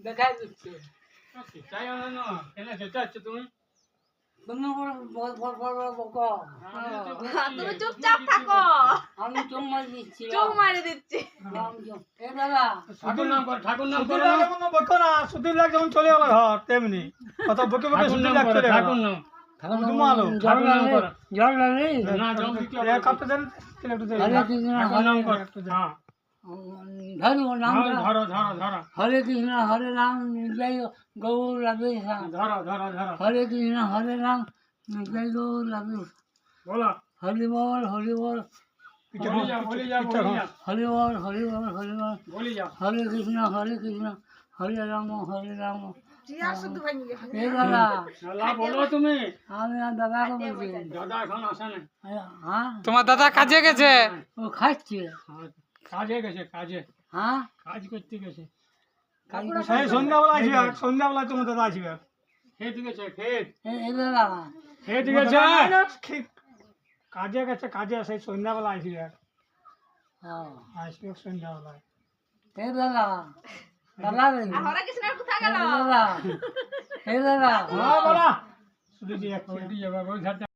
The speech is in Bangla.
দেখাই দিচ্ছে চাই না কেন চেঁচাচ্ছ তুমি? তুমি বকো তুমি চুপচাপ থাকো। আমি চুম মারি দিচ্ছি চুপ মারি দিচ্ছি। এ দাদা ঠাকুর নাম করো সুধীর যেমন বকো না, সুধীর লাগ যেমন চলে গেল ঘর তেমনি কত বকে বকে সুধীর লাগ চলে গেল। ঠাকুর নাম ঘুমালো জল লাগে না জল দিতে এক হপ্তাহ দেন তাহলে একটু দেরি। হরে কৃষ্ণ ঠাকুর নাম কর হ্যাঁ ধরো নাম ধরো ধরো ধরো হরে কৃষ্ণ হরে রাম জয় গৌর রাধে শ্যাম ধরো ধরো ধরো হরে কৃষ্ণ হরে রাম জয় গৌর রাধে বলো হরি বল হরি বল বলি যাও বলি যাও বলি যাও হরি বল হরি বল হরি বল বলি যাও হরে কৃষ্ণ হরে রাম জিয়া শুধু ভাঙি গেছে। এ দাদা লা বলো তুমি আমি আর দাদাকে বলছি দাদা এখন আসে না হ্যাঁ তোমার দাদা কাজে গেছে। ও খাচ্ছে কাজে গেছে কাজে হ্যাঁ কাজ করতে গেছে সেই সন্ধ্যাবেলা আসবে, সন্ধ্যাবেলা তোমার দাদা আসবে। খেতে গেছে খেত এ দাদা খেতে তোমার গেছে দাদা না, ঠিক কাজে গেছে, কাজে সেই সন্ধ্যাবেলা আসবে, আসবে সন্ধ্যাবেলায়। এ দাদা দাদা রে আর হরে কৃষ্ণের কোথায় গেল? দাদা এ দাদা হ্যাঁ বলা শুধু যে এক যাবে ওই ধারটা